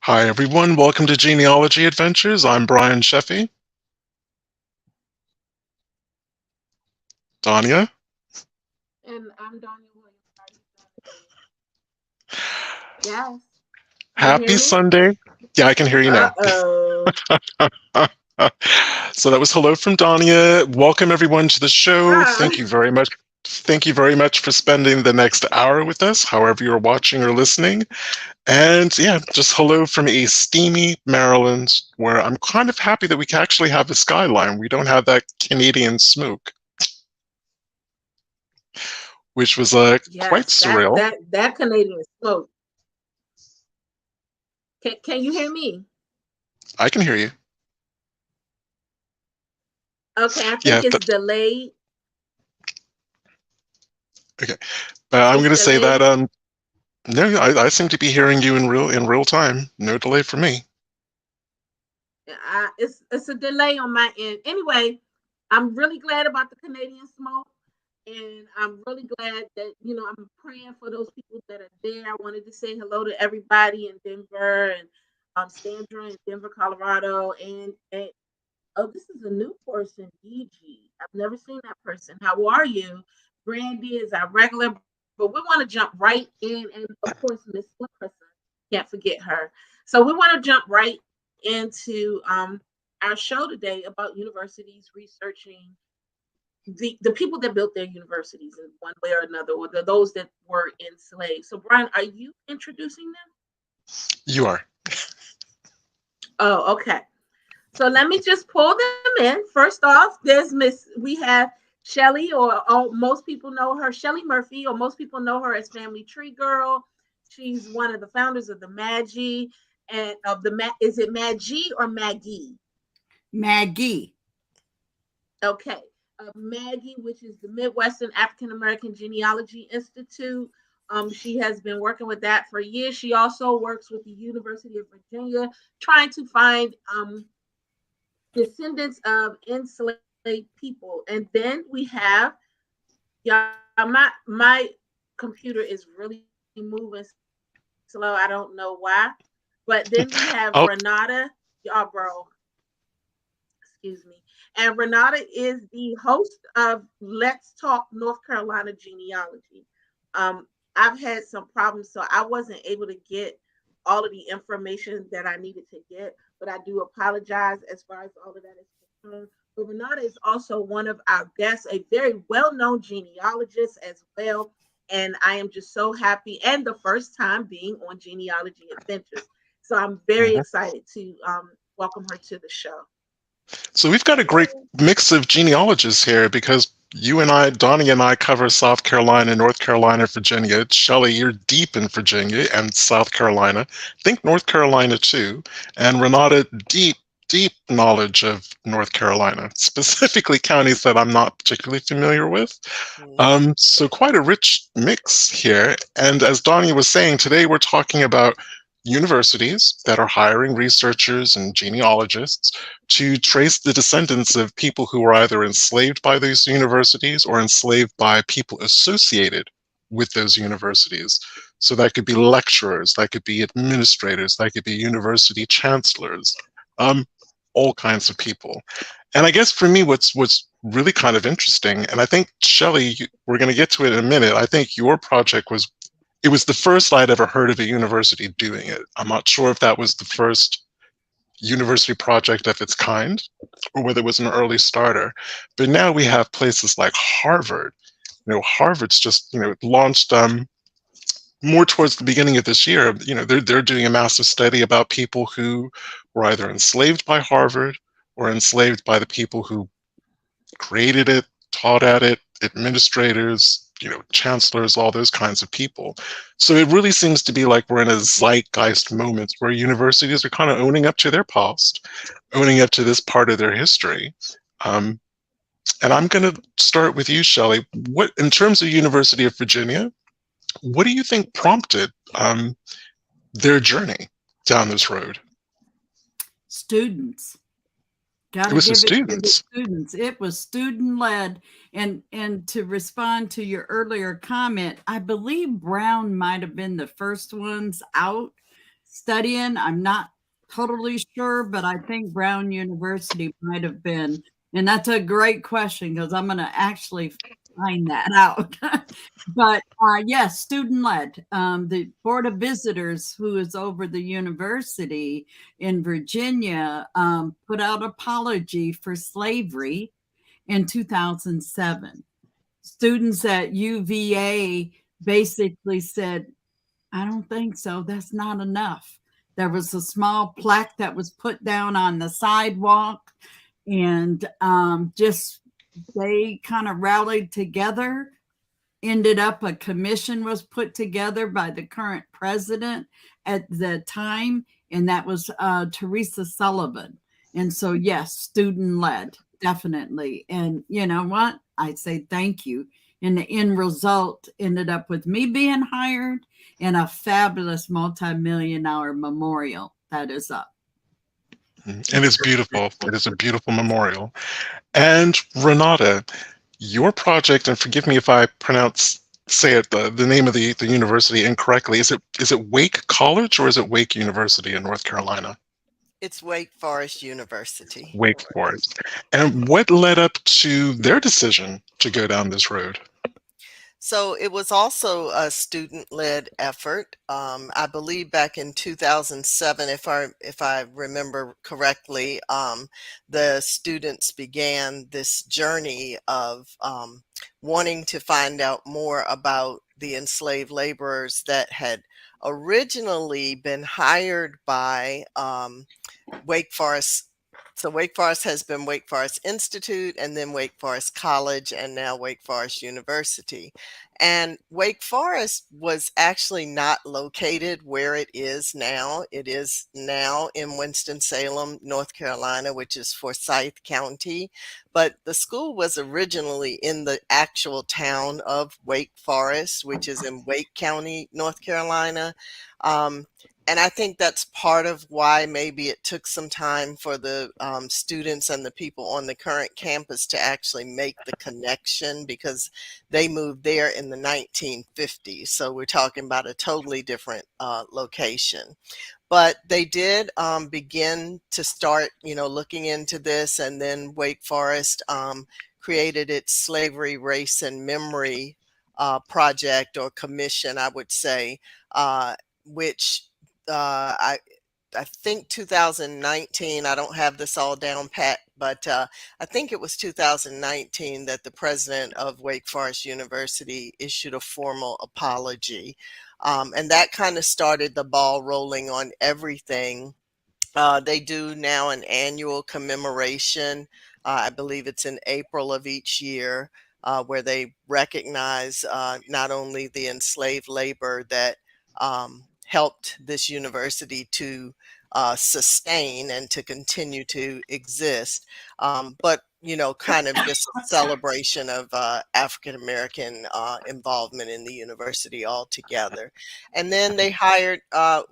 Hi, everyone. Welcome to Genealogy Adventures. I'm Brian Sheffy. Donya. And I'm Donya Williams. How you doing today? Yes. Can you Happy hear me? Sunday. Yeah, I can hear you now. Uh-oh. So that was hello from Donya. Welcome everyone to the show. Hi. Thank you very much. Thank you very much for spending the next hour with us, however you're watching or listening. And yeah, just hello from a steamy Maryland, where I'm kind of happy that we can actually have a skyline. We don't have that Canadian smoke, which was quite Yes, that surreal. that that Canadian smoke. Can you hear me? I can hear you. Okay, I Yeah, think it's delayed. okay. I'm It's going to say that delayed. no, I seem to be hearing you in real time. No delay for me. It's a delay on my end. Anyway, I'm really glad about the Canadian smoke. And I'm really glad that, I'm praying for those people that are there. I wanted to say hello to everybody in Denver and Sandra in Denver, Colorado. And oh, this is a new person, DG. I've never seen that person. How are you? Brandy is our regular, but we want to jump right in. And of course, Miss Person, can't forget her. So we want to jump right into our show today about universities researching the people that built their universities in one way or another, or those that were enslaved. So, Brian, are you introducing them? You are. Oh, okay. So let me just pull them in. First off, there's Miss. We have Shelley, or most people know her, Shelley Murphy, or most people know her as Family Tree Girl. She's one of the founders of the Magi and of the Is it Magi or Maggie? Maggie. Okay. Maggie, which is the Midwestern African American Genealogy Institute. She has been working with that for years. She also works with the University of Virginia, trying to find descendants of enslaved people. And then we have, yeah, my computer is really moving slow. I don't know why. But then we have Renata Oh, Yarborough, excuse me. And Renata is the host of Let's Talk North Carolina Genealogy. I've had some problems, so I wasn't able to get all of the information that I needed to get, but I do apologize as far as all of that is concerned. But Renata is also one of our guests, a very well known genealogist as well. And I am just so happy, and the first time being on Genealogy Adventures. So I'm very mhm. excited to welcome her to the show. So we've got a great mix of genealogists here because you and I, Donnie and I, cover South Carolina, North Carolina, Virginia. Shelley, you're deep in Virginia and South Carolina. I think North Carolina too. And Renata, deep knowledge of North Carolina, specifically counties that I'm not particularly familiar with. So quite a rich mix here. And as Donnie was saying, today we're talking about universities that are hiring researchers and genealogists to trace the descendants of people who were either enslaved by those universities or enslaved by people associated with those universities. So that could be lecturers, that could be administrators, that could be university chancellors, um, all kinds of people. And I guess for me, what's really kind of interesting, and I think Shelley, we're going to get to it in a minute. I think your project was it was the first I'd ever heard of a university doing it. I'm not sure if that was the first university project of its kind or whether it was an early starter. But now we have places like Harvard. Harvard's just launched more towards the beginning of this year. They're doing a massive study about people who were either enslaved by Harvard or enslaved by the people who created it, taught at it, administrators, chancellors, all those kinds of people. So it really seems to be like we're in a zeitgeist moment where universities are kind of owning up to their past, owning up to this part of their history. Um, and I'm going to start with you, Shelley. What, in terms of University of Virginia, what do you think prompted their journey down this road? Students. Got It to was the give it to the students. students. It was student led. And to respond to your earlier comment, I believe Brown might have been the first ones out studying. I'm not totally sure, but I think Brown University might have been. And that's a great question because I'm going to actually find that out. But yes, student-led. The Board of Visitors, who is over the university in Virginia, put out apology for slavery in 2007. Students at UVA basically said, I don't think so. That's not enough. There was a small plaque that was put down on the sidewalk, and just they kind of rallied together. Ended up a commission was put together by the current president at the time, and that was Teresa Sullivan. And so, yes, student led, definitely. And you know what? I say thank you. And the end result ended up with me being hired and a fabulous multi-million-dollar memorial that is up. And it's beautiful. It is a beautiful memorial. And Renata, your project, and forgive me if I say it the name of the university incorrectly. Is it Wake College or is it Wake University in North Carolina? It's Wake Forest University. Wake Forest. And what led up to their decision to go down this road? So it was also a student-led effort. I believe back in 2007, if I remember correctly, the students began this journey of wanting to find out more about the enslaved laborers that had originally been hired by Wake Forest. So Wake Forest has been Wake Forest Institute, and then Wake Forest College, and now Wake Forest University. And Wake Forest was actually not located where it is now. It is now in Winston-Salem, North Carolina, which is Forsyth County. But the school was originally in the actual town of Wake Forest, which is in Wake County, North Carolina. And I think that's part of why maybe it took some time for the students and the people on the current campus to actually make the connection, because they moved there in the 1950s. So we're talking about a totally different location. But they did begin to start, looking into this, and then Wake Forest created its Slavery, Race, and Memory project, or commission, I would say, which I think 2019, I don't have this all down pat, but I think it was 2019 that the president of Wake Forest University issued a formal apology. And that kind of started the ball rolling on everything. They do now an annual commemoration. I believe it's in April of each year, where they recognize not only the enslaved labor that helped this university to sustain and to continue to exist, but kind of just a celebration of African-American involvement in the university altogether. And then they hired,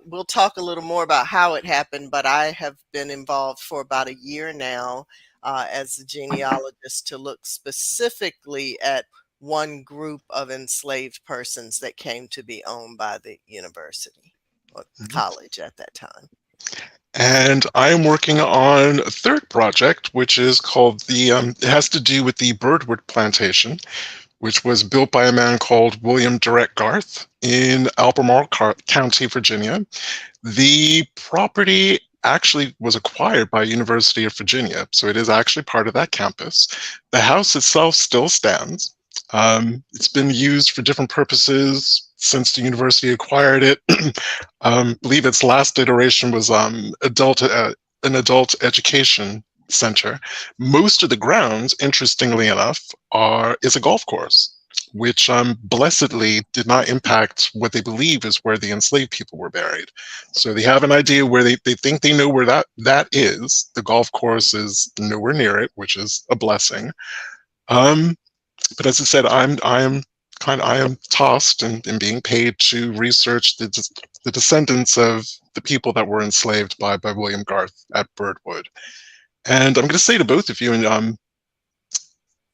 we'll talk a little more about how it happened, but I have been involved for about a year now as a genealogist to look specifically at one group of enslaved persons that came to be owned by the university or college at that time. And I am working on a third project, which is called it has to do with the Birdwood Plantation, which was built by a man called William Durrett Garth in Albemarle County, Virginia. The property actually was acquired by University of Virginia, so it is actually part of that campus. The house itself still stands. It's been used for different purposes since the university acquired it. I believe its last iteration was an adult education center. Most of the grounds, interestingly enough, is a golf course, which blessedly did not impact what they believe is where the enslaved people were buried. So they have an idea where they think they know where that is. The golf course is nowhere near it, which is a blessing. But as I said, I am tasked and being paid to research the descendants of the people that were enslaved by William Garth at Birdwood. And I'm going to say to both of you, and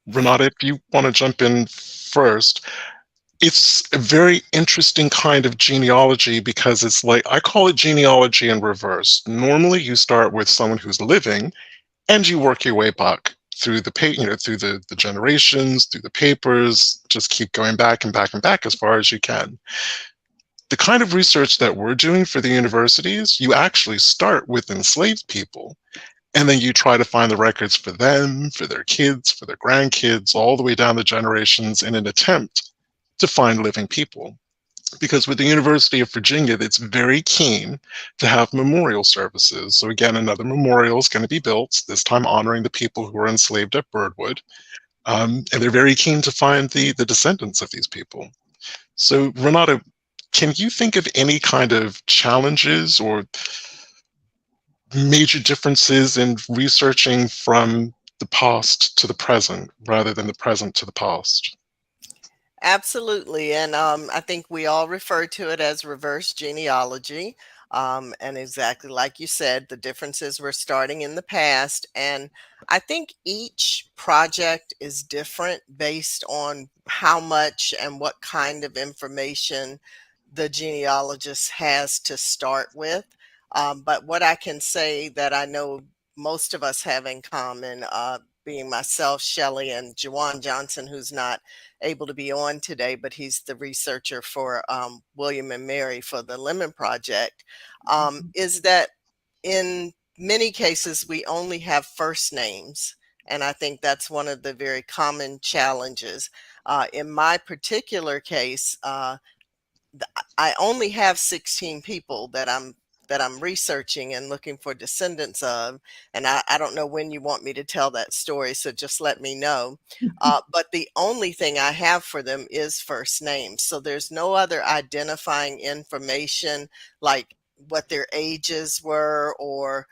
Renata, if you want to jump in first, It's a very interesting kind of genealogy because it's like, I call it genealogy in reverse. Normally, you start with someone who's living and you work your way back through through the generations, through the papers, just keep going back and back and back as far as you can. The kind of research that we're doing for the universities, you actually start with enslaved people, and then you try to find the records for them, for their kids, for their grandkids, all the way down the generations in an attempt to find living people. Because with the University of Virginia, it's very keen to have memorial services. So again, another memorial is going to be built, this time honoring the people who were enslaved at Birdwood. And they're very keen to find the descendants of these people. So Renate, can you think of any kind of challenges or major differences in researching from the past to the present rather than the present to the past? Absolutely. And I think we all refer to it as reverse genealogy. And exactly like you said, the differences were starting in the past. And I think each project is different based on how much and what kind of information the genealogist has to start with. But what I can say that I know most of us have in common, being myself, Shelley, and Jawan Johnson, who's not able to be on today, but he's the researcher for William and Mary for the Lemon Project, is that in many cases we only have first names. And I think that's one of the very common challenges. In my particular case, I only have 16 people that I'm researching and looking for descendants of, and I don't know when you want me to tell that story, so just let me know. But the only thing I have for them is first names, so there's no other identifying information like what their ages were, or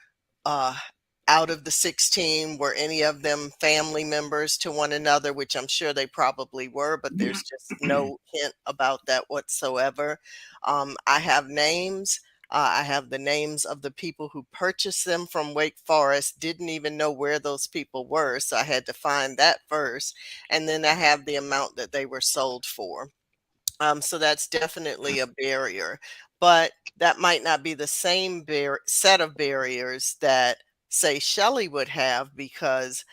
out of the 16, were any of them family members to one another, which I'm sure they probably were, but there's just no hint about that whatsoever. I have names. I have the names of the people who purchased them from Wake Forest, didn't even know where those people were, so I had to find that first. And then I have the amount that they were sold for. So that's definitely a barrier, but that might not be the same set of barriers that, say, Shelley would have, because,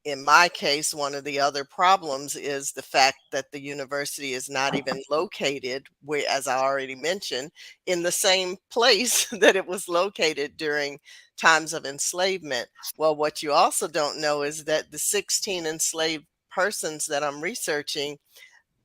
in my case, one of the other problems is the fact that the university is not even located, where, as I already mentioned, in the same place that it was located during times of enslavement. Well, what you also don't know is that the 16 enslaved persons that I'm researching,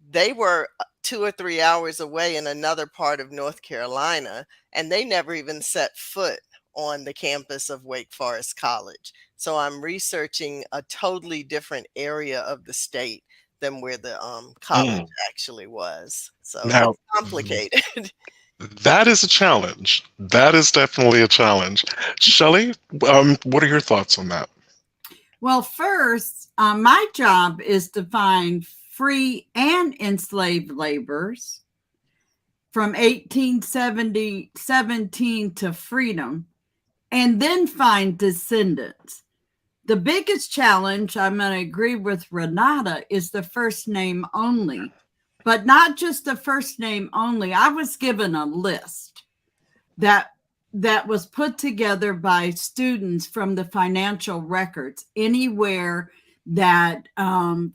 they were 2 or 3 hours away in another part of North Carolina, and they never even set foot on the campus of Wake Forest College. So I'm researching a totally different area of the state than where the college actually was. So Now, it's complicated. that is a challenge. That is definitely a challenge. Shelley, what are your thoughts on that? Well, first, my job is to find free and enslaved laborers from 1817 to freedom, and then find descendants. The biggest challenge, I'm going to agree with Renate, is the first name only, but not just the first name only. I was given a list that was put together by students from the financial records anywhere that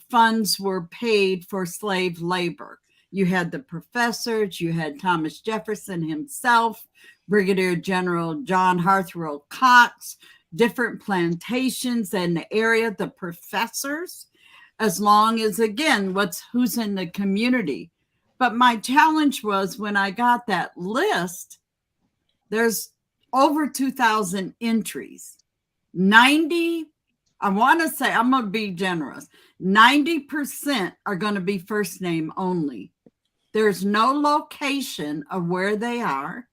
funds were paid for slave labor. You had the professors, you had Thomas Jefferson himself, Brigadier General John Harthrell Cox, different plantations in the area, the professors, as long as, again, who's in the community. But my challenge was, when I got that list, there's over 2,000 entries. 90, I want to say, I'm going to be generous, 90% are going to be first name only. There's no location of where they are.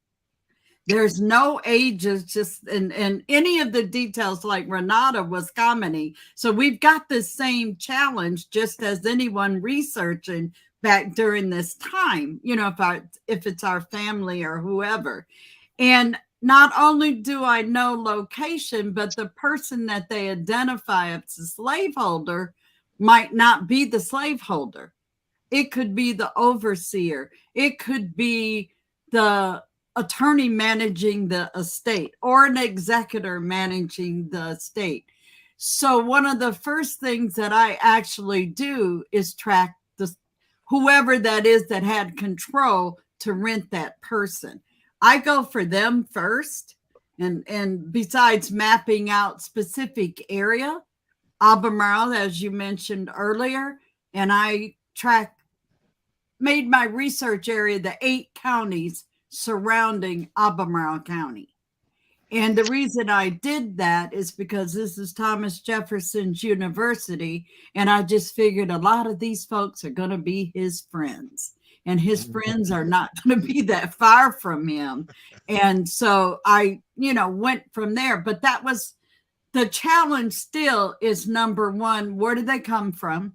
There's no ages, just and any of the details, like Renate was commenting. So we've got the same challenge, just as anyone researching back during this time, if it's our family or whoever. And not only do I know location, but the person that they identify as the slaveholder might not be the slaveholder. It could be the overseer. It could be the attorney managing the estate or an executor managing the estate. So one of the first things that I actually do is track the whoever that is that had control to rent that person. I go for them first. And besides mapping out specific area, Albemarle, as you mentioned earlier, and I made my research area the 8 counties surrounding Albemarle County. And the reason I did that is because this is Thomas Jefferson's University, and I just figured a lot of these folks are going to be his friends, and his friends are not going to be that far from him. And so I, went from there. But that was the challenge. Still is number one: where did they come from?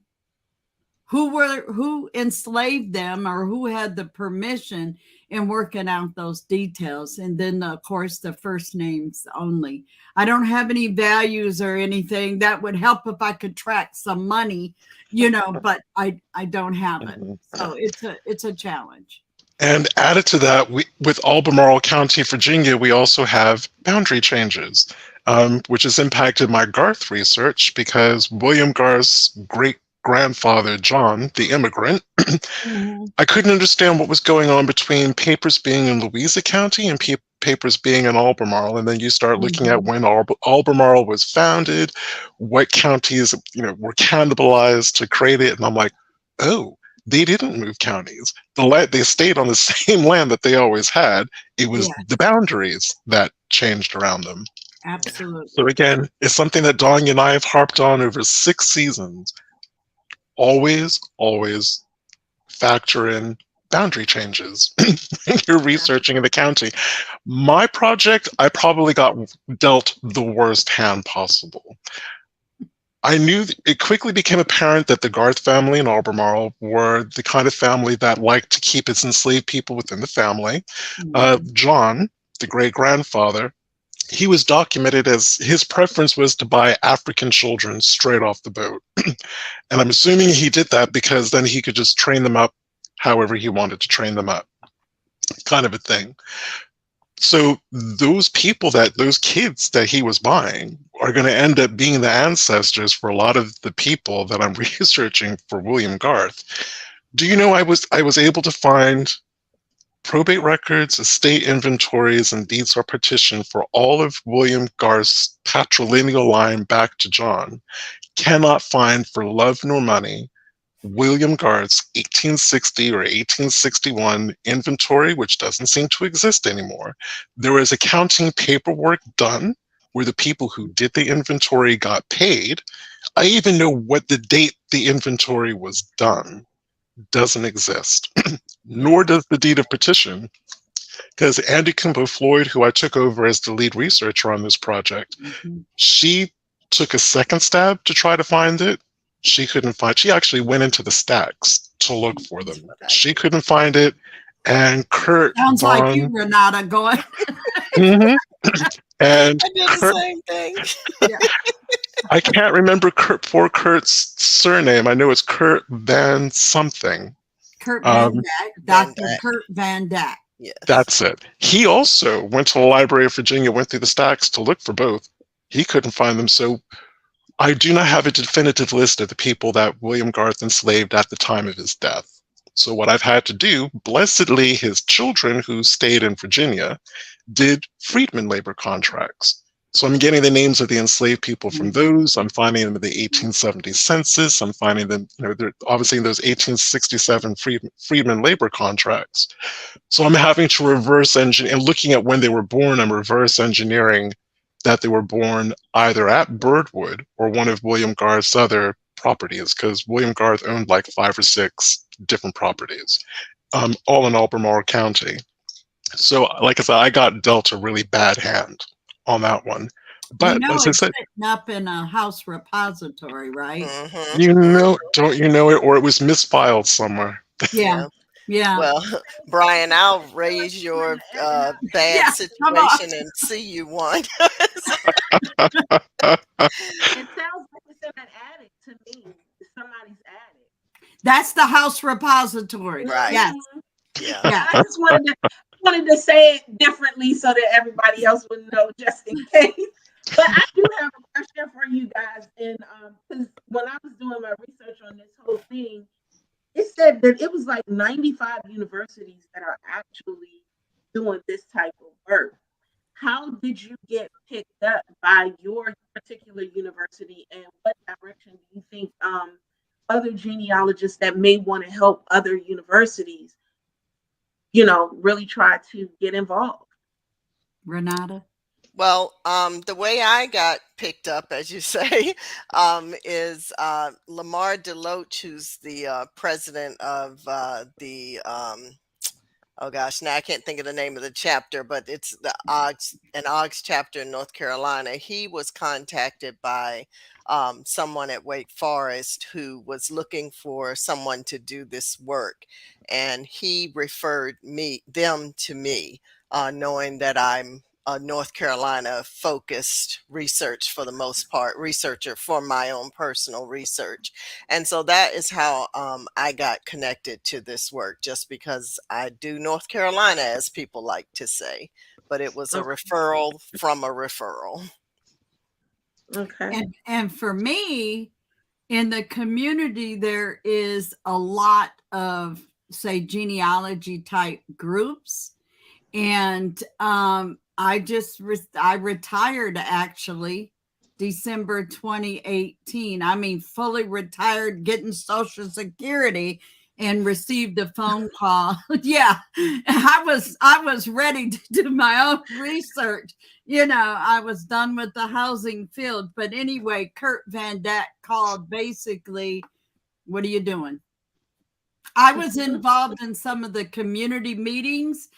Who enslaved them, or who had the permission, in working out those details. And then of course the first names only. I don't have any values or anything. That would help if I could track some money, but I don't have it. So it's a challenge. And added to that, with Albemarle County, Virginia, we also have boundary changes, which has impacted my Garth research, because William Garth's great-grandfather, John, the immigrant, I couldn't understand what was going on between papers being in Louisa County and papers being in Albemarle. And then you start looking at when Albemarle was founded, what counties were cannibalized to create it. And I'm like, oh, they didn't move counties. They stayed on the same land that they always had. It was the boundaries that changed around them. Absolutely. So again, it's something that Donya and I have harped on over 6 seasons. Always factor in boundary changes when you're researching in the county. My project, I probably got dealt the worst hand possible. I knew it quickly became apparent that the Garth family in Albemarle were the kind of family that liked to keep its enslaved people within the family. John, the great-grandfather, he was documented as his preference was to buy African children straight off the boat. And I'm assuming he did that because then he could just train them up however he wanted to train them up, kind of a thing. So those kids that he was buying are going to end up being the ancestors for a lot of the people that I'm researching for William Garth. Do you know I was able to find probate records, estate inventories, and deeds of partition for all of William Garth's patrilineal line back to John. Cannot find for love nor money William Garth's 1860 or 1861 inventory, which doesn't seem to exist anymore. There was accounting paperwork done where the people who did the inventory got paid. I even know what the date the inventory was done. Doesn't exist. Nor does the deed of petition, because Andy Kumbo Floyd, who I took over as the lead researcher on this project, she took a second stab to try to find it. She couldn't find. She actually went into the stacks to look for them. She couldn't find it. And Kurt sounds like you, Renata, going. And I did the same thing. I can't remember poor Kurt's surname. I know it's Kurt Van something. Kurt Van Dyck, Dr. Kurt Van Dyck. Yes. That's it. He also went to the Library of Virginia, went through the stacks to look for both. He couldn't find them. So I do not have a definitive list of the people that William Garth enslaved at the time of his death. So what I've had to do, blessedly, his children who stayed in Virginia did freedmen labor contracts. So I'm getting the names of the enslaved people from those. I'm finding them in the 1870 census. I'm finding them, they're obviously in those 1867 freedmen labor contracts. So I'm having to reverse engineer, and looking at when they were born, I'm reverse engineering that they were born either at Birdwood or one of William Garth's other properties, because William Garth owned like 5 or 6 different properties, all in Albemarle County. So like I said, I got dealt a really bad hand on that one. But as I said, sitting up in a house repository, right? Don't you know it, or it was misfiled somewhere. Yeah. Well, Brian, I'll raise your bad situation and see you one. It sounds like it's in an attic to me. Somebody's attic. That's the house repository. Right. Yes. Yeah. Yeah. I just wanted to say it differently so that everybody else would know, just in case. But I do have a question for you guys, and because when I was doing my research on this whole thing, it said that it was like 95 universities that are actually doing this type of work. How did you get picked up by your particular university, and what direction do you think other genealogists that may want to help other universities, really try to get involved? Renata? Well, the way I got picked up, as you say, is Lamar Deloach, who's the president of the oh gosh, now I can't think of the name of the chapter, but it's the an OGS chapter in North Carolina. He was contacted by someone at Wake Forest who was looking for someone to do this work, and he referred them to me, knowing that I'm a North Carolina focused research, for the most part, researcher for my own personal research. And so that is how I got connected to this work, just because I do North Carolina, as people like to say. But it was a Okay. referral from a referral. Okay. And for me, in the community, there is a lot of, say, genealogy type groups. And I retired actually December 2018. I mean, fully retired, getting Social Security, and received a phone call. Yeah, I was ready to do my own research. I was done with the housing field. But anyway, Kurt Van Dijk called, basically, what are you doing? I was involved in some of the community meetings,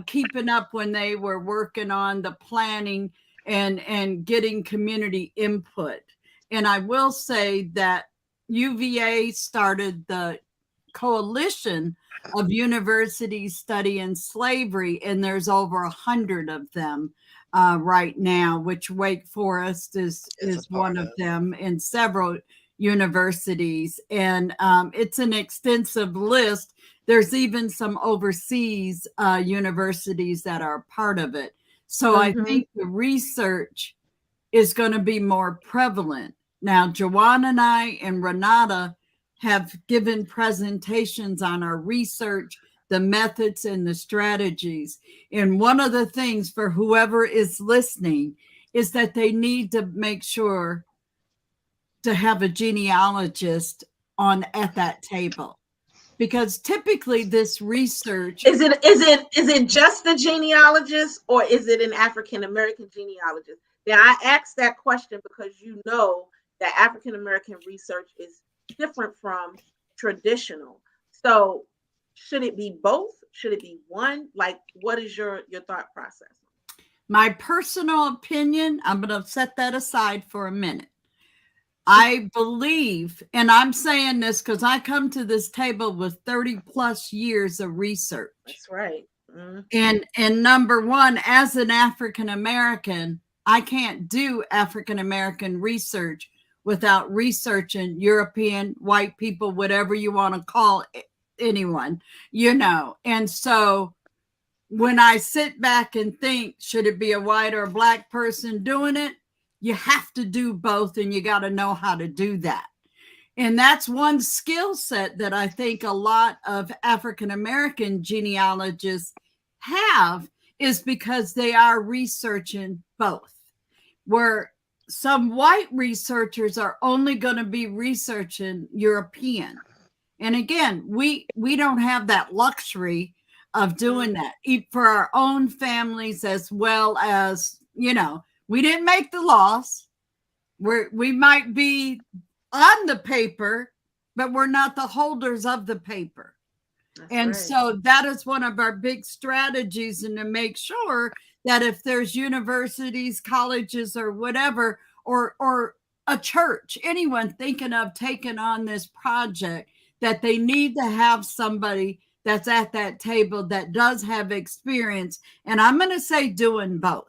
keeping up when they were working on the planning and getting community input. And I will say that UVA started the coalition of universities studying slavery, and there's over 100 of them right now, which Wake Forest is one of them, and several universities. And it's an extensive list. There's even some overseas universities that are part of it. So I think the research is going to be more prevalent. Now, Joanne and I and Renata have given presentations on our research, the methods and the strategies. And one of the things for whoever is listening is that they need to make sure to have a genealogist at that table, because typically this research is it just the genealogist, or is it an African American genealogist? Now, I asked that question because that African American research is different from traditional. So should it be both? Should it be one? Like, what is your thought process? My personal opinion, I'm going to set that aside for a minute. I believe, and I'm saying this because I come to this table with 30 plus years of research. That's right. And number one, as an African American, I can't do African American research without researching European, white people, whatever you want to call anyone, And so when I sit back and think, should it be a white or a black person doing it? You have to do both, and you got to know how to do that. And that's one skill set that I think a lot of African American genealogists have, is because they are researching both. Where some white researchers are only going to be researching European. And again, we don't have that luxury of doing that for our own families, as well as, we didn't make the laws. We might be on the paper, but we're not the holders of the paper. That's right. So that is one of our big strategies, and to make sure that if there's universities, colleges, or whatever, or a church, anyone thinking of taking on this project, that they need to have somebody that's at that table that does have experience. And I'm going to say doing both.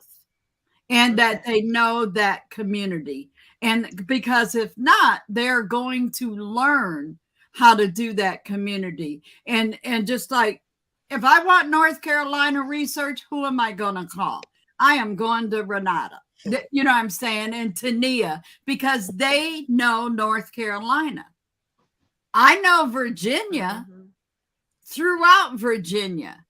And that they know that community. And because if not, they're going to learn how to do that community. And just like, if I want North Carolina research, who am I going to call? I am going to Renata, you know what I'm saying, and Tania, because they know North Carolina. I know Virginia, throughout Virginia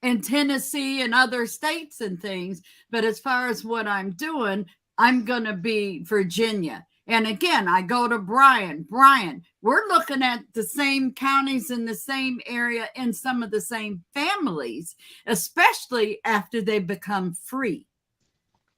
and Tennessee and other states and things. But as far as what I'm doing, I'm going to be Virginia. And again, I go to Brian. Brian, we're looking at the same counties in the same area and some of the same families, especially after they become free.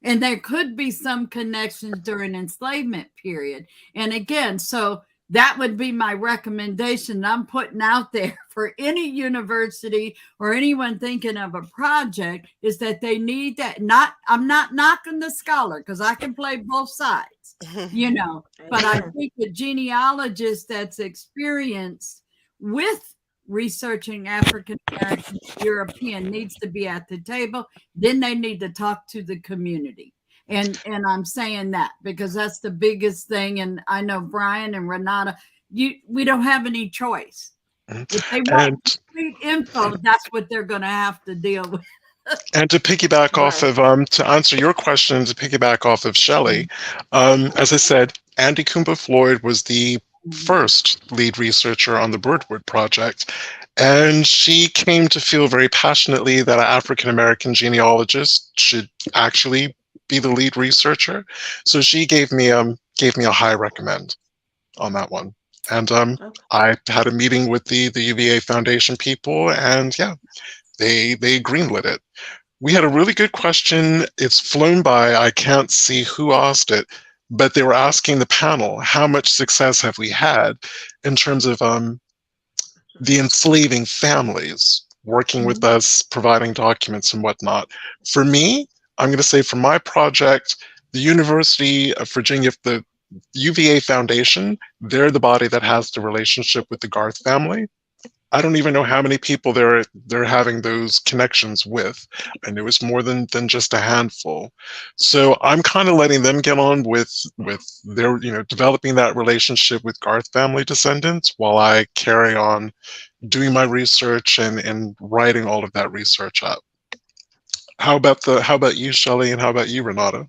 And there could be some connections during enslavement period. And again, so that would be my recommendation I'm putting out there for any university or anyone thinking of a project, is that they need that. I'm not knocking the scholar, because I can play both sides, you know, but I think the genealogist that's experienced with researching African American, European needs to be at the table. Then they need to talk to the community. And I'm saying that because that's the biggest thing. And I know Brian and Renata, we don't have any choice. If they want complete info, that's what they're going to have to deal with. And to piggyback off of, to answer your question, to piggyback off of Shelley, as I said, Andy Kumba Floyd was the first lead researcher on the Birdwood Project. And she came to feel very passionately that an African-American genealogist should actually be the lead researcher. So she gave me a high recommend on that one. And I had a meeting with the UVA Foundation people, and yeah, they greenlit it. We had a really good question. It's flown by. I can't see who asked it, but they were asking the panel, how much success have we had in terms of the enslaving families working with us, providing documents and whatnot. For me, I'm going to say for my project, the University of Virginia, the UVA Foundation, they're the body that has the relationship with the Garth family. I don't even know how many people they're having those connections with. I knew it's more than just a handful. So I'm kind of letting them get on with their, developing that relationship with Garth family descendants while I carry on doing my research and writing all of that research up. How about you, Shelley, and how about you, Renata?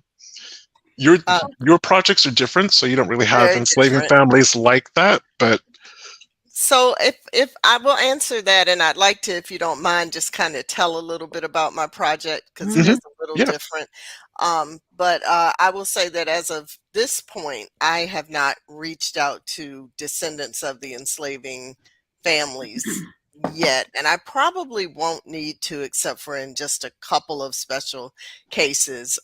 Your projects are different, so you don't really have enslaving families like that, but so if I will answer that, and I'd like to, if you don't mind, just kind of tell a little bit about my project, because it is a little different. But I will say that as of this point, I have not reached out to descendants of the enslaving families yet, and I probably won't need to, except for in just a couple of special cases.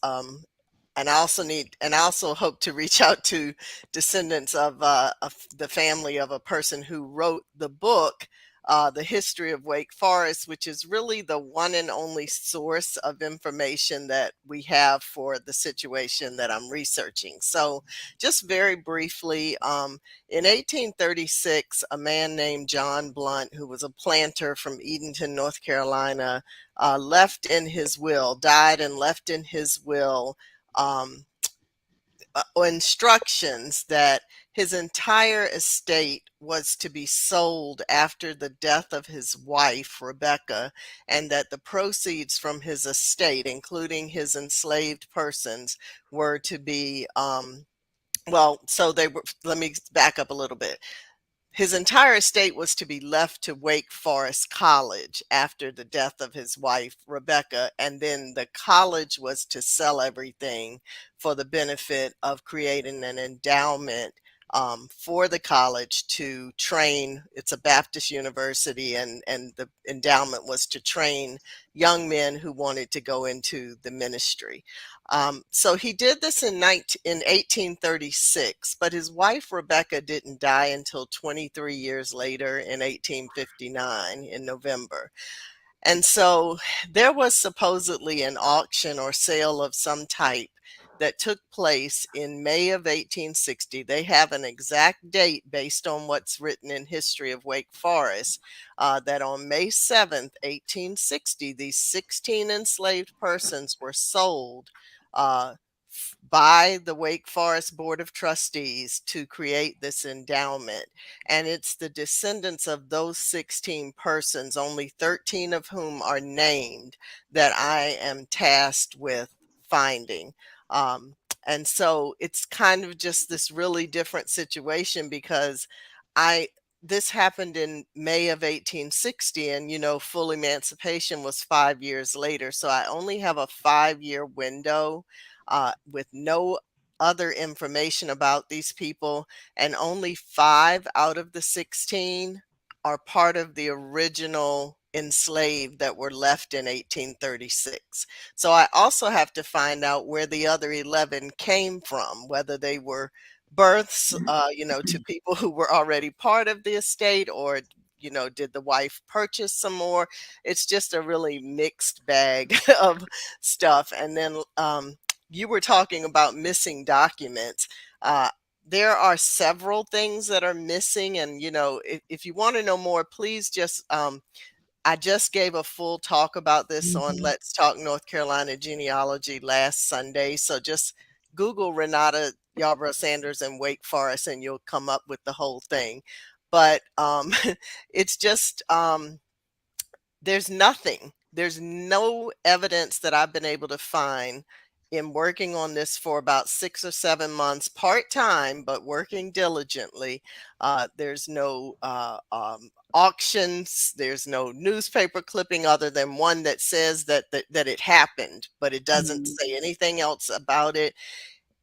And I also hope to reach out to descendants of the family of a person who wrote the book, The History of Wake Forest, which is really the one and only source of information that we have for the situation that I'm researching. So just very briefly, in 1836, a man named John Blunt, who was a planter from Edenton, North Carolina, died and left in his will instructions that his entire estate was to be sold after the death of his wife, Rebecca, and that the proceeds from his estate, including his enslaved persons, were to be, let me back up a little bit. His entire estate was to be left to Wake Forest College after the death of his wife, Rebecca, and then the college was to sell everything for the benefit of creating an endowment for the college to train. It's a Baptist university, and the endowment was to train young men who wanted to go into the ministry. So he did this in 1836, but his wife Rebecca didn't die until 23 years later in 1859 in November. And so there was supposedly an auction or sale of some type that took place in May of 1860. They have an exact date based on what's written in History of Wake Forest, that on May 7th, 1860, these 16 enslaved persons were sold by the Wake Forest Board of Trustees to create this endowment. And it's the descendants of those 16 persons, only 13 of whom are named, that I am tasked with finding. And so it's kind of just this really different situation, because this happened in May of 1860, and full emancipation was 5 years later. So I only have a 5-year window with no other information about these people, and only 5 out of the 16 are part of the original enslaved that were left in 1836. So I also have to find out where the other 11 came from, whether they were births, to people who were already part of the estate, or did the wife purchase some more? It's just a really mixed bag of stuff. And then you were talking about missing documents. There are several things that are missing, and if you want to know more, please just I just gave a full talk about this on Let's Talk North Carolina Genealogy last Sunday. So just Google Renate Yarborough-Sanders and Wake Forest, and you'll come up with the whole thing. But it's just there's nothing. There's no evidence that I've been able to find in working on this for about 6 or 7 months, part-time, but working diligently. There's no auctions. There's no newspaper clipping other than one that says that it happened, but it doesn't say anything else about it.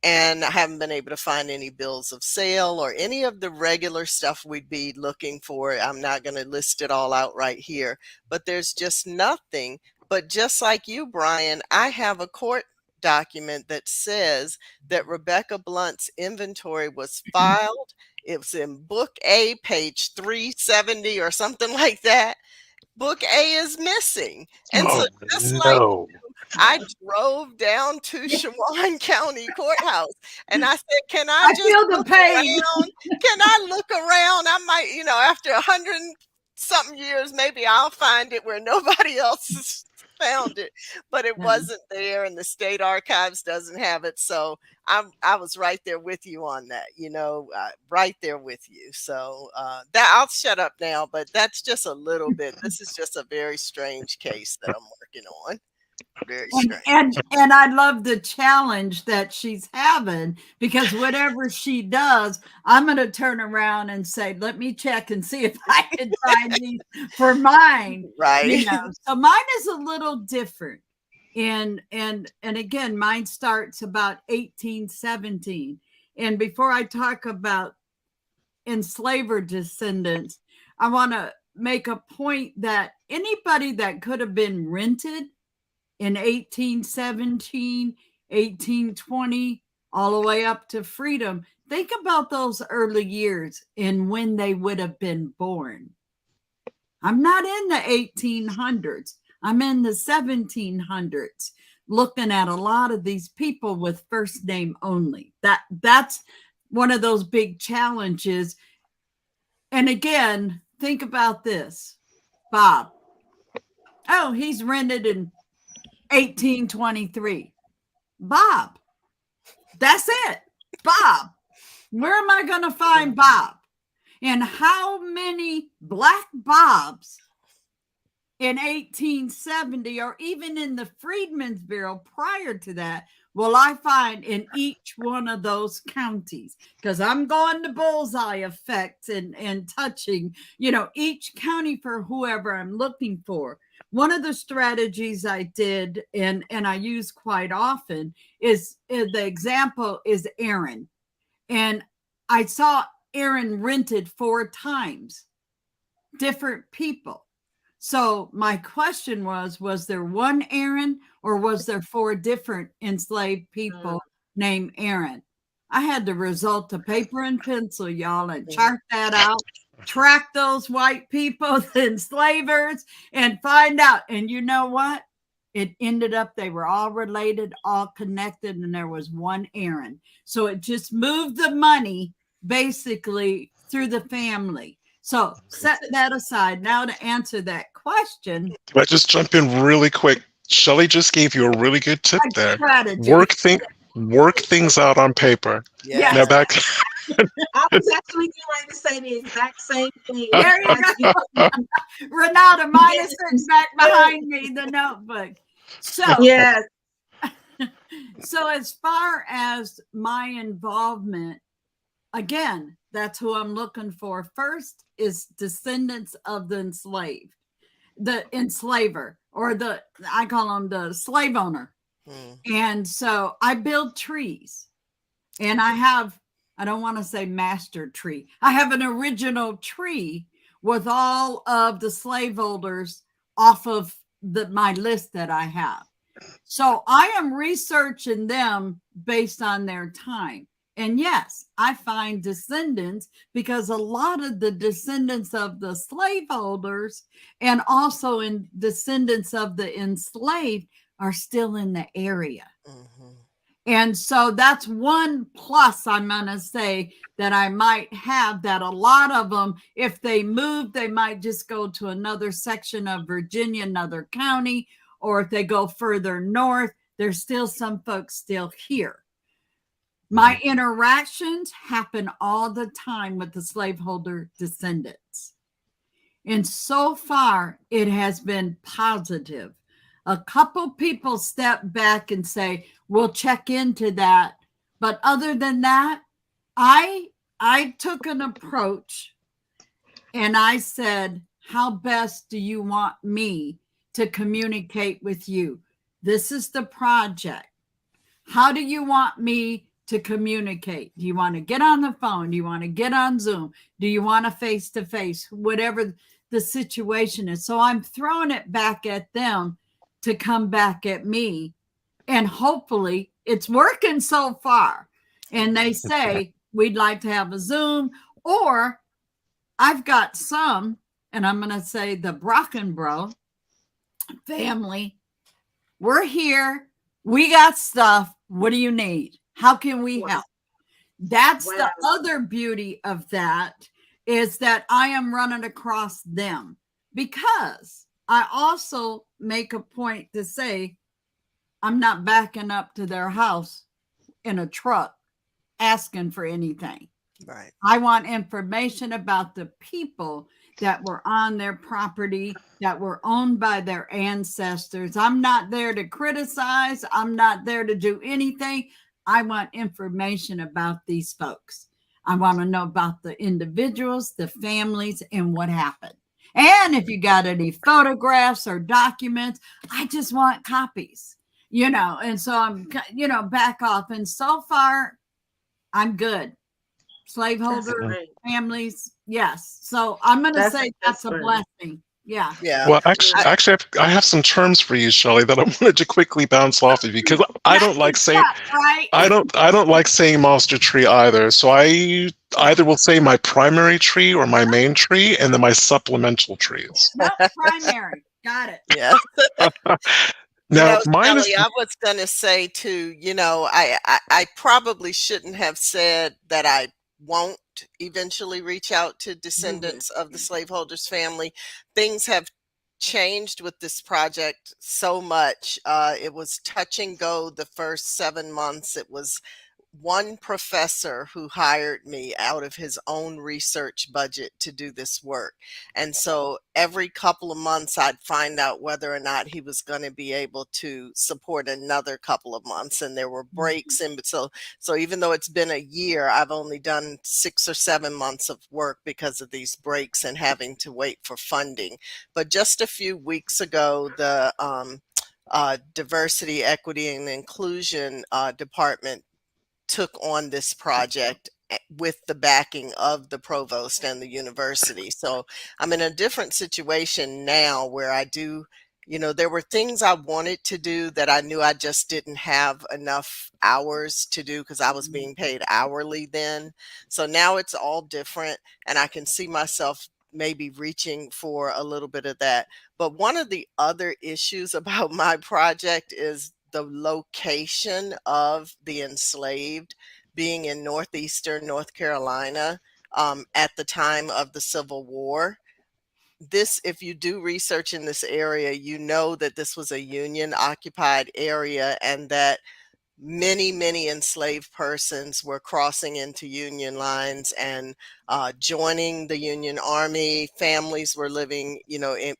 And I haven't been able to find any bills of sale or any of the regular stuff we'd be looking for. I'm not going to list it all out right here, but there's just nothing. But just like you, Brian, I have a court document that says that Rebecca Blunt's inventory was filed. It was in Book A, page 370 or something like that. Book A is missing. And so just like I drove down to Shawan County Courthouse and I said, can I just feel the look pain. around? Can I look around? I might, after 100-something years, maybe I'll find it where nobody else has found it. But it wasn't there, and the state archives doesn't have it. So I was right there with you on that, right there with you. So that I'll shut up now, but that's just a little bit. This is just a very strange case that I'm working on. Very strange. And I love the challenge that she's having, because whatever she does, I'm going to turn around and say, let me check and see if I can find these for mine. Right. So mine is a little different. And again, mine starts about 1817. And before I talk about enslaver descendants, I want to make a point that anybody that could have been rented in 1817, 1820, all the way up to freedom. Think about those early years and when they would have been born. I'm not in the 1800s. I'm in the 1700s, looking at a lot of these people with first name only. That's one of those big challenges. And again, think about this. Bob. Oh, he's rented in 1823. Bob. That's it. Bob. Where am I going to find Bob? And how many Black Bobs in 1870, or even in the Freedmen's Bureau prior to that, will I find in each one of those counties? Because I'm going to bullseye effects and touching, each county for whoever I'm looking for. One of the strategies I did and I use quite often is the example is Aaron. And I saw Aaron rented 4 times, different people. So my question was there one Aaron, or was there 4 different enslaved people named Aaron? I had to resort to paper and pencil, y'all, and chart that out, track those white people, the enslavers, and find out. And you know what? It ended up they were all related, all connected, and there was one Aaron. So it just moved the money basically through the family. So set that aside. Now to answer that question. Can I just jump in really quick? Shelley just gave you a really good tip there. Strategy. work things out on paper. Yes. Now back. I was actually getting ready to say the exact same thing. There you go. Renata, mine is sitting back behind me, the notebook. So, Yes. so as far as my involvement, again, that's who I'm looking for. First is descendants of the enslaved, the enslaver, or I call them the slave owner. And so I build trees, and I don't want to say master tree. I have an original tree with all of the slaveholders off of my list that I have. So I am researching them based on their time. And yes, I find descendants because a lot of the descendants of the slaveholders and also in descendants of the enslaved are still in the area. And so that's one plus I'm going to say that I might have, that a lot of them, if they move, they might just go to another section of Virginia, another county, or if they go further north, there's still some folks still here. My interactions happen all the time with the slaveholder descendants. And so far, it has been positive. A couple people step back and say, we'll check into that. But other than that, I took an approach and I said, how best do you want me to communicate with you? This is the project. How do you want me to communicate? Do you want to get on the phone? Do you want to get on Zoom? Do you want a face-to-face? Whatever the situation is. So I'm throwing it back at them to come back at me. And hopefully it's working so far. And they say, we'd like to have a Zoom, or I've got some, and I'm going to say the Brockenbrough family, we're here. We got stuff. What do you need? How can we help? That's the other beauty of that, is that I am running across them, because I also make a point to say, I'm not backing up to their house in a truck asking for anything. Right. I want information about the people that were on their property, that were owned by their ancestors. I'm not there to criticize. I'm not there to do anything. I want information about these folks. I want to know about the individuals, the families, and what happened. And if you got any photographs or documents, I just want copies, and so I'm, back off. And so far, I'm good. Slaveholder families, yes. So I'm going to say that's a blessing. Yeah. Yeah. Well, actually, I have some terms for you, Shelley, that I wanted to quickly bounce off of you, because I don't like saying I don't like saying monster tree either. So I either will say my primary tree or my main tree, and then my supplemental trees. No, primary. Got it. Yeah. Now, mine Shelley, is. I was going to say too, I probably shouldn't have said that I won't eventually reach out to descendants of the slaveholders family. Things have changed with this project so much. It was touch and go the first 7 months. It was one professor who hired me out of his own research budget to do this work. And so every couple of months, I'd find out whether or not he was going to be able to support another couple of months. And there were breaks in, but so even though it's been a year, I've only done 6 or 7 months of work because of these breaks and having to wait for funding. But just a few weeks ago, the Diversity, Equity, and Inclusion Department took on this project with the backing of the provost and the university. So I'm in a different situation now where I do, there were things I wanted to do that I knew I just didn't have enough hours to do because I was being paid hourly then. So now it's all different, and I can see myself maybe reaching for a little bit of that. But one of the other issues about my project is the location of the enslaved being in northeastern North Carolina at the time of the Civil War. If you do research in this area, you know that this was a Union occupied area, and that many enslaved persons were crossing into Union lines and joining the Union Army. Families were living,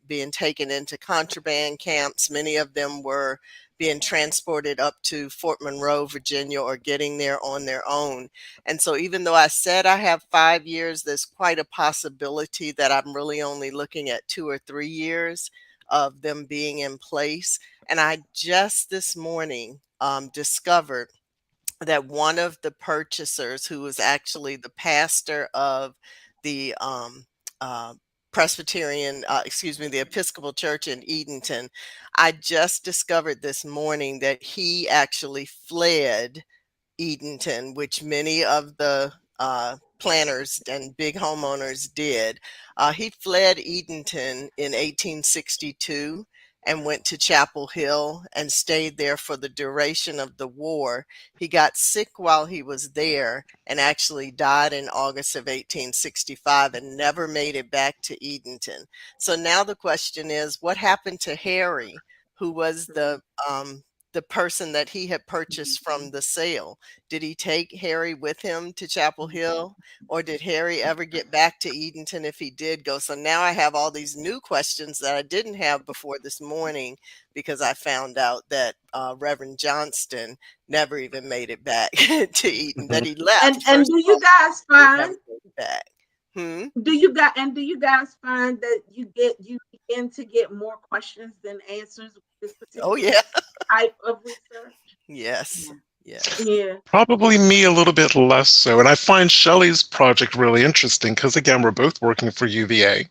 being taken into contraband camps. Many of them were being transported up to Fort Monroe, Virginia, or getting there on their own. And so even though I said I have 5 years, there's quite a possibility that I'm really only looking at 2 or 3 years of them being in place. And I just this morning discovered that one of the purchasers, who was actually the pastor of the the Episcopal Church in Edenton, I just discovered this morning that he actually fled Edenton, which many of the planners and big homeowners did. He fled Edenton in 1862 and went to Chapel Hill and stayed there for the duration of the war. He got sick while he was there and actually died in August of 1865 and never made it back to Edenton. So now the question is, what happened to Harry, who was the person that he had purchased from the sale? Did he take Harry with him to Chapel Hill, or did Harry ever get back to Edenton if he did go? So now I have all these new questions that I didn't have before this morning, because I found out that Reverend Johnston never even made it back to Eden, that he left. And do you guys find back? Do you guys find that you begin to get more questions than answers with this particular type of research? Yes. Yeah. Probably me a little bit less so. And I find Shelley's project really interesting because, again, we're both working for UVA.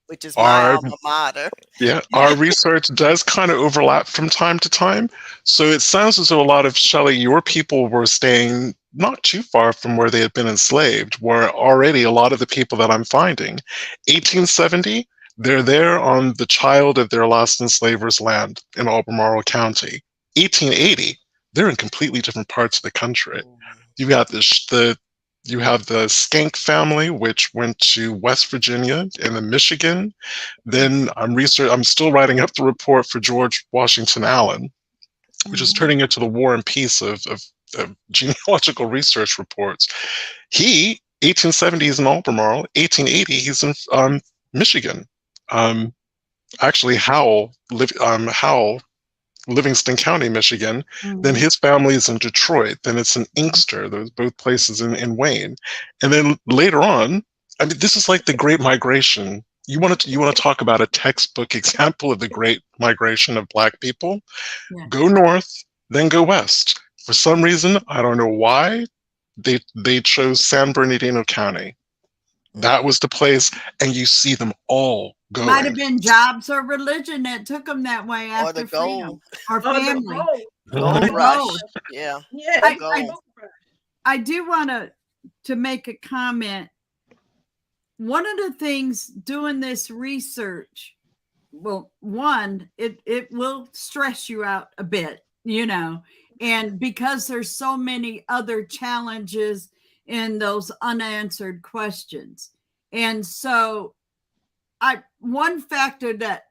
Which is my alma mater. Yeah, our research does kind of overlap from time to time. So it sounds as though a lot of, Shelley, your people were staying not too far from where they had been enslaved, where already a lot of the people that I'm finding, 1870, they're there on the child of their last enslavers' land in Albemarle County. 1880, they're in completely different parts of the country. You have the Skank family, which went to West Virginia and then Michigan. Then I'm still writing up the report for George Washington Allen, which is turning into the War and Peace of genealogical research reports. He, 1870, is in Albemarle. 1880, he's in Michigan. Actually, Howell, Livingston County, Michigan. Then his family is in Detroit. Then it's in Inkster. Those both places in Wayne. And then later on, I mean, this is like the Great Migration. You want to talk about a textbook example of the Great Migration of Black people? Yeah. Go north, then go west. For some reason, I don't know why, they chose San Bernardino County. That was the place, and you see them all going. Might have been jobs or religion that took them that way after freedom, or family. Gold rush. Yeah. I do want to make a comment. One of the things doing this research, well, one, it will stress you out a bit, and because there's so many other challenges in those unanswered questions. And so one factor that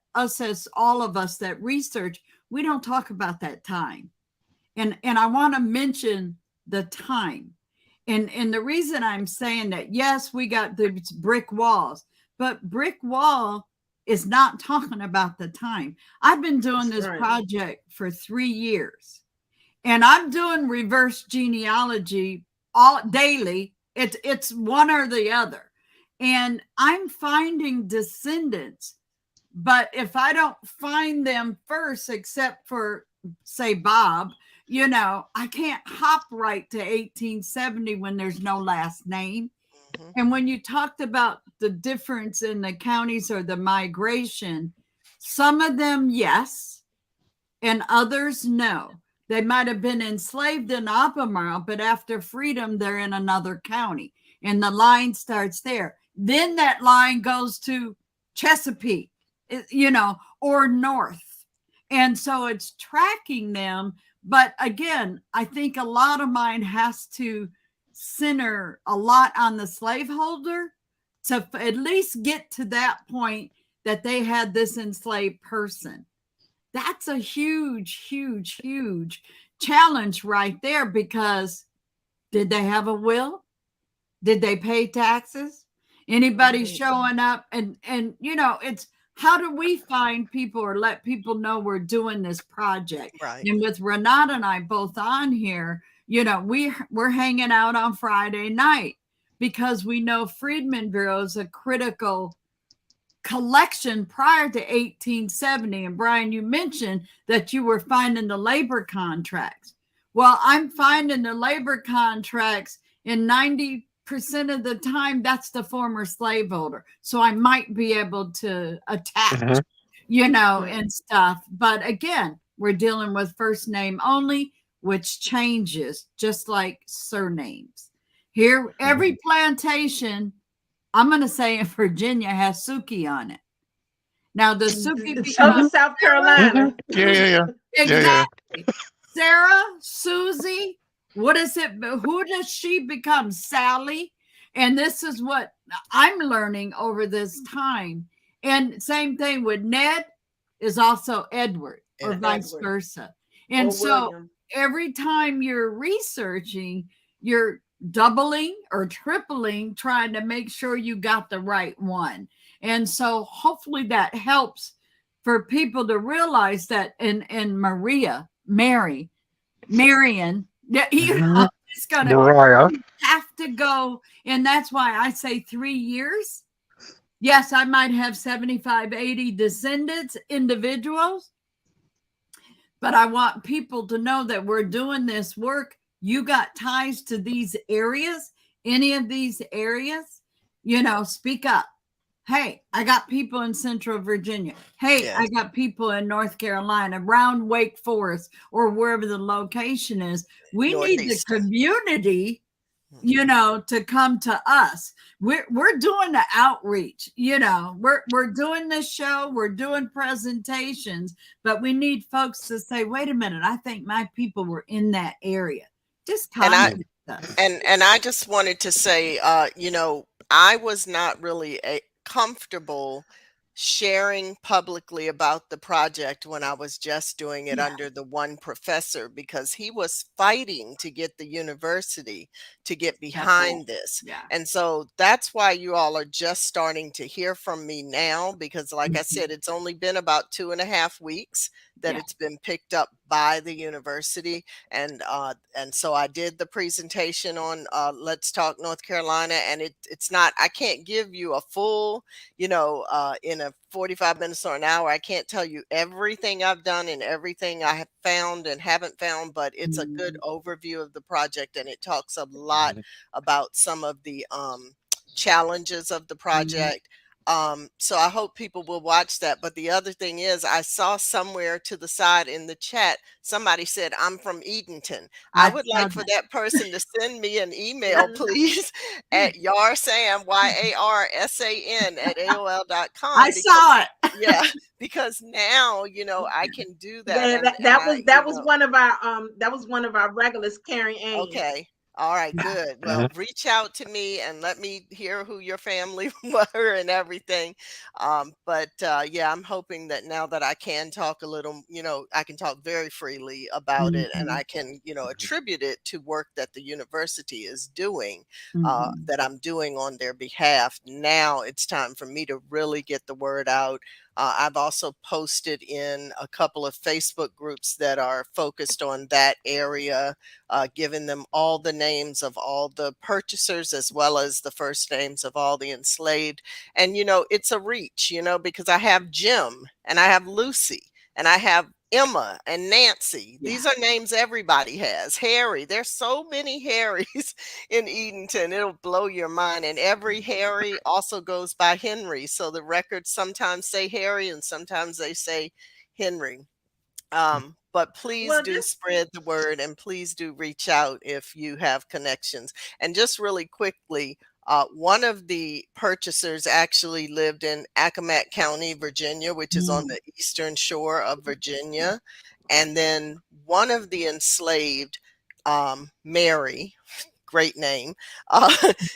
all of us that research, we don't talk about that time. And I want to mention the time. And the reason I'm saying that, yes, we got the brick walls, but brick wall is not talking about the time. I've been doing this project for 3 years, and I'm doing reverse genealogy all daily. It's one or the other. And I'm finding descendants, but if I don't find them first, except for, say, Bob, I can't hop right to 1870 when there's no last name. Mm-hmm. And when you talked about the difference in the counties or the migration, some of them, yes, and others, no. They might have been enslaved in Albemarle, but after freedom, they're in another county. And the line starts there. Then that line goes to Chesapeake, or north. And so it's tracking them. But again, I think a lot of mine has to center a lot on the slaveholder to at least get to that point that they had this enslaved person. That's a huge, huge, huge challenge right there, because did they have a will? Did they pay taxes? Anybody showing up? And it's, how do we find people or let people know we're doing this project? Right. And with Renate and I both on here, we're hanging out on Friday night because we know Freedmen Bureau is a critical collection prior to 1870. And Brian, you mentioned that you were finding the labor contracts. Well, I'm finding the labor contracts in 90% of the time, that's the former slaveholder. So I might be able to attach, and stuff. But again, we're dealing with first name only, which changes just like surnames. Here, every plantation, I'm going to say in Virginia, has Suki on it. Now, the Suki of South Carolina. Yeah. Exactly. Sarah, Susie, what is it? Who does she become? Sally. And this is what I'm learning over this time. And same thing with Ned is also Edward, or vice versa. And so William. Every time you're researching, you're doubling or tripling, trying to make sure you got the right one. And so hopefully that helps for people to realize that in Marion, it's going to have to go. And that's why I say 3 years. Yes, I might have 75, 80 descendants, individuals, but I want people to know that we're doing this work. You got ties to these areas, any of these areas, speak up. Hey, I got people in Central Virginia. Hey, I got people in North Carolina, around Wake Forest, or wherever the location is. We need the community, to come to us. We're doing the outreach, we're doing this show, we're doing presentations, but we need folks to say, wait a minute, I think my people were in that area. Just contact us. And I just wanted to say, I was not really comfortable sharing publicly about the project when I was just doing it under the one professor, because he was fighting to get the university to get behind this. And so that's why you all are just starting to hear from me now, because like I said, it's only been about 2.5 weeks that it's been picked up by the university. And so I did the presentation on Let's Talk North Carolina, and it's not, I can't give you a full, in a 45 minutes or an hour, I can't tell you everything I've done and everything I have found and haven't found, but it's a good overview of the project, and it talks a lot about some of the challenges of the project. So I hope people will watch that. But the other thing is, I saw somewhere to the side in the chat, somebody said, I'm from Edenton. I would like for that person to send me an email, please, at Yarsan, YARSAN at AOL.com. I saw it. Yeah, because now, I can do that. That was one of our regulars, Carrie Ann. Okay. All right, good. Well, reach out to me and let me hear who your family were and everything. But I'm hoping that now that I can talk a little, I can talk very freely about it, and I can, attribute it to work that the university is doing, that I'm doing on their behalf. Now it's time for me to really get the word out. I've also posted in a couple of Facebook groups that are focused on that area, giving them all the names of all the purchasers as well as the first names of all the enslaved. And, it's a reach, because I have Jim and I have Lucy and I have Emma and Nancy. These are names everybody has. Harry. There's so many Harrys in Edenton. It'll blow your mind. And every Harry also goes by Henry. So the records sometimes say Harry and sometimes they say Henry. But please do spread the word, and please do reach out if you have connections. And just really quickly, one of the purchasers actually lived in Accomack County, Virginia, which is on the eastern shore of Virginia. And then one of the enslaved, Mary, great name,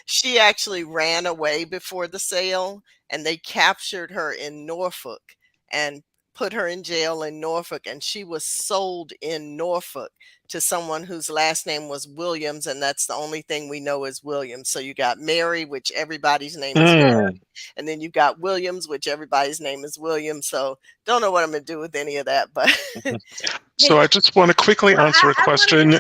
she actually ran away before the sale, and they captured her in Norfolk and put her in jail in Norfolk, and she was sold in Norfolk to someone whose last name was Williams, and that's the only thing we know is Williams. So you got Mary, which everybody's name is Mary, and then you got Williams, which everybody's name is Williams. So don't know what I'm going to do with any of that, but So I just want to quickly answer a question.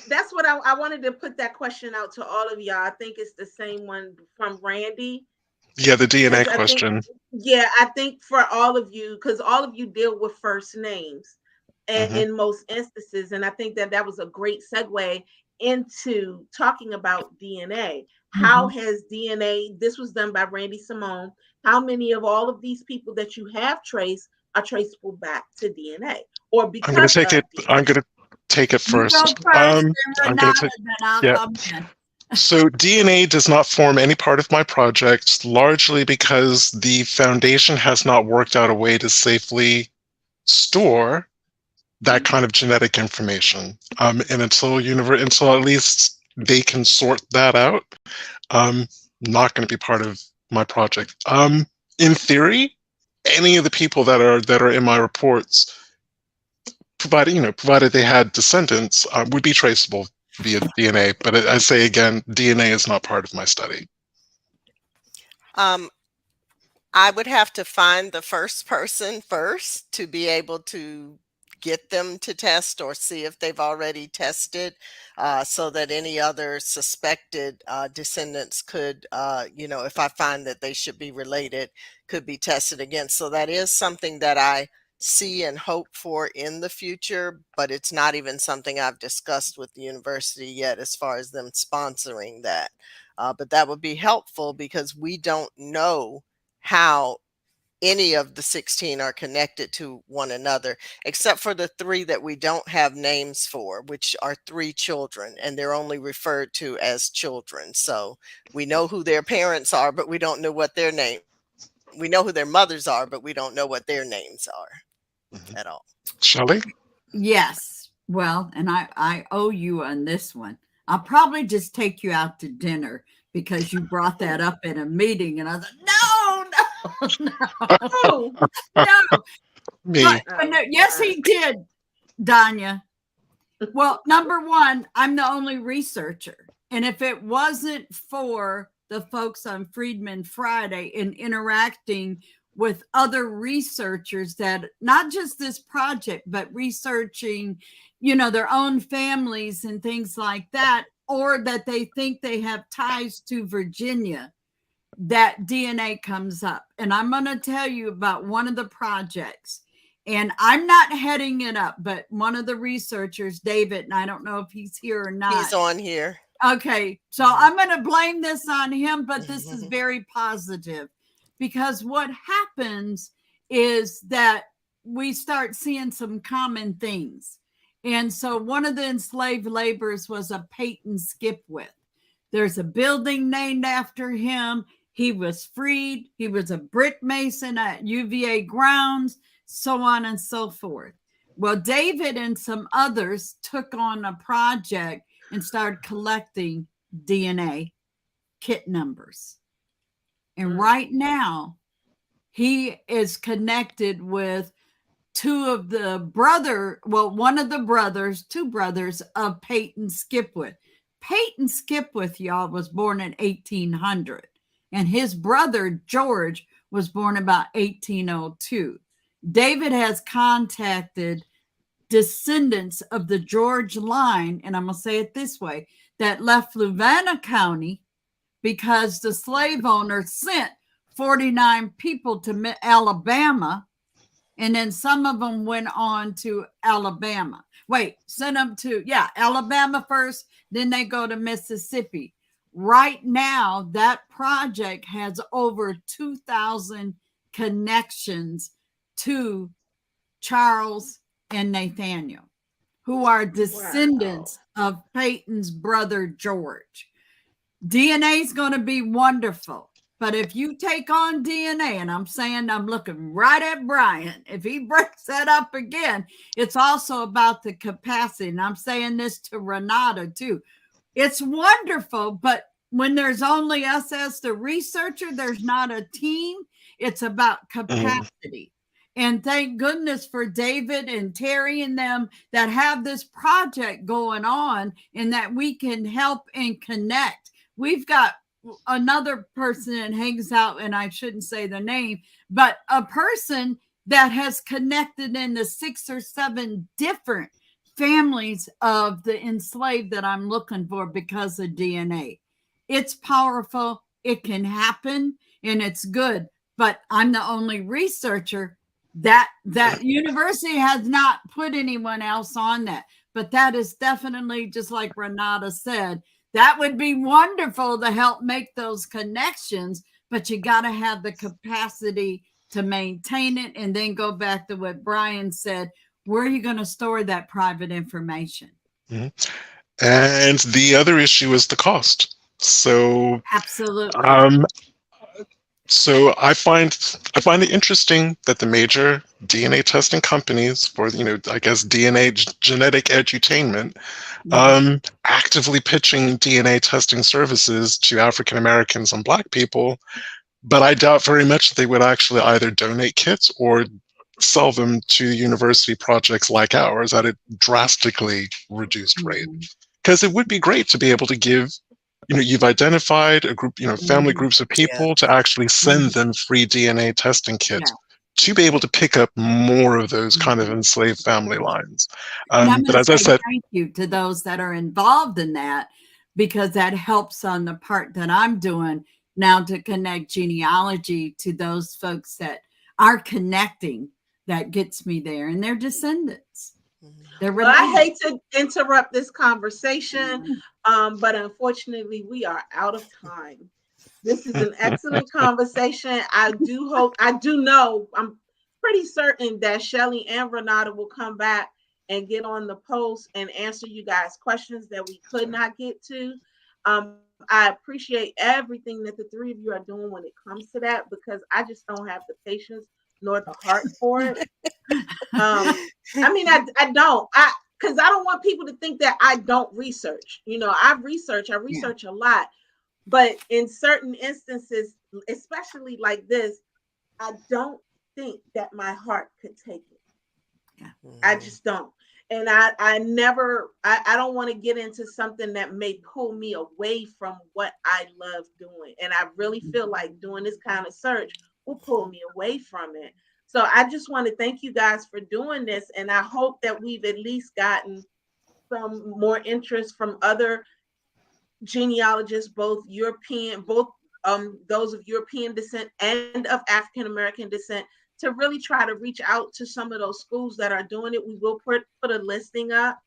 That's what I wanted to put that question out to all of y'all. I think it's the same one from Randy. Yeah, the DNA 'Cause question. I think for all of you, because all of you deal with first names in most instances, and I think that was a great segue into talking about DNA. How has DNA, this was done by Randy Simone, how many of all of these people that you have traced are traceable back to DNA? Or because I'm going to take it. DNA? I'm going to take it first. You go first, I'm then going Renata, to take. then I'll Yeah. come in. So DNA does not form any part of my project, largely because the foundation has not worked out a way to safely store that kind of genetic information. And until at least they can sort that out, not going to be part of my project. In theory, any of the people that are in my reports, provided they had descendants, would be traceable via DNA. But I say again, DNA is not part of my study. I would have to find the first person first to be able to get them to test or see if they've already tested, so that any other suspected descendants could, if I find that they should be related, could be tested against. So that is something that I see and hope for in the future, but it's not even something I've discussed with the university yet as far as them sponsoring that. But that would be helpful because we don't know how any of the 16 are connected to one another, except for the 3 that we don't have names for, which are 3 children, and they're only referred to as children. So we know who their parents are, but we don't know what their name. We know who their mothers are, but we don't know what their names are at all. Shelley? Yes. Well, and I owe you on this one. I'll probably just take you out to dinner because you brought that up in a meeting, and I was like, no. Me. But no, yes, he did, Donya. Well, number one, I'm the only researcher. And if it wasn't for the folks on Freedman Friday in interacting with other researchers that not just this project, but researching, their own families and things like that, or that they think they have ties to Virginia, that DNA comes up. And I'm going to tell you about one of the projects. And I'm not heading it up, but one of the researchers, David, and I don't know if he's here or not. He's on here. Okay. So I'm going to blame this on him, but this is very positive because what happens is that we start seeing some common things. And so one of the enslaved laborers was a Peyton Skipwith. There's a building named after him. He was freed. He was a brick mason at UVA grounds, so on and so forth. Well, David and some others took on a project and started collecting DNA kit numbers. And right now, he is connected with two of the two brothers of Peyton Skipwith. Peyton Skipwith, y'all, was born in 1800. And his brother, George, was born about 1802. David has contacted descendants of the George line, and I'm going to say it this way, that left Fluvanna County because the slave owner sent 49 people to Alabama, and then some of them went on to Alabama. Sent them to, Alabama first, then they go to Mississippi. Right now, that project has over 2,000 connections to Charles and Nathaniel, who are descendants of Peyton's brother, George. DNA is going to be wonderful. But if you take on DNA, and I'm looking right at Brian, if he breaks that up again, it's also about the capacity. And I'm saying this to Renata too. It's wonderful, but when there's only us as the researcher, there's not a team. It's about capacity. And thank goodness for David and Terry and them that have this project going on and that we can help and connect. We've got another person that hangs out, and I shouldn't say the name, but a person that has connected into 6 or 7 different families of the enslaved that I'm looking for because of DNA. It's powerful. It can happen and it's good, but I'm the only researcher. That university has not put anyone else on that, but that is definitely, just like Renata said, that would be wonderful to help make those connections, but you got to have the capacity to maintain it. And then go back to what Brian said, where are you going to store that private information? Mm-hmm. And the other issue is the cost. So absolutely. So I find it interesting that the major DNA testing companies for, I guess DNA genetic edutainment, actively pitching DNA testing services to African Americans and Black people, but I doubt very much that they would actually either donate kits or sell them to university projects like ours at a drastically reduced rate. Because it would be great to be able to give, you've identified a group, family groups of people to actually send them free DNA testing kits to be able to pick up more of those kind of enslaved family lines. But as I said, thank you to those that are involved in that, because that helps on the part that I'm doing now to connect genealogy to those folks that are connecting. That gets me there, and they're descendants. Well, I hate to interrupt this conversation, but unfortunately, we are out of time. This is an excellent conversation. I do know, I'm pretty certain that Shelley and Renata will come back and get on the post and answer you guys' questions that we could not get to. I appreciate everything that the 3 of you are doing when it comes to that, because I just don't have the patience nor the heart for it. I don't, because I don't want people to think that I don't research. I research a lot, but in certain instances, especially like this, I don't think that my heart could take it. I just don't. And I don't want to get into something that may pull me away from what I love doing. And I really feel like doing this kind of search will pull me away from it. So I just want to thank you guys for doing this. And I hope that we've at least gotten some more interest from other genealogists, both those of European descent and of African American descent, to really try to reach out to some of those schools that are doing it. We will put a listing up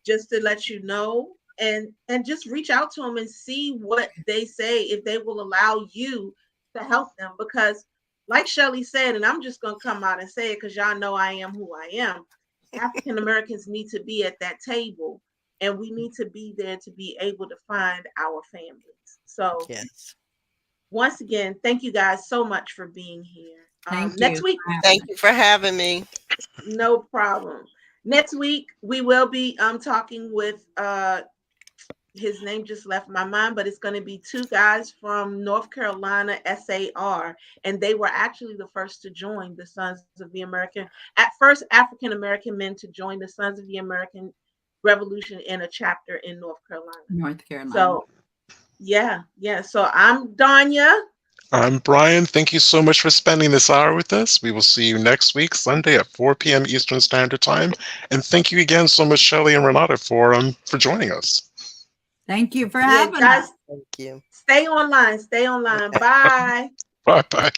just to let you know, and just reach out to them and see what they say, if they will allow you to help them. Because like Shelley said, and I'm just going to come out and say it because y'all know I am who I am, African Americans need to be at that table, and we need to be there to be able to find our families. So once again, thank you guys so much for being here. Next week, thank you for having me. No problem. Next week, we will be talking with his name just left my mind, but it's going to be 2 guys from North Carolina, SAR, and they were actually the first to join the Sons of the American, at first African American men to join the Sons of the American Revolution in a chapter in North Carolina. So so I'm Donya. I'm Brian. Thank you so much for spending this hour with us. We will see you next week, Sunday at 4 p.m. Eastern Standard Time. And thank you again so much, Shelley and Renata, for joining us. Thank you for having us. Thank you. Stay online. Bye. Bye-bye.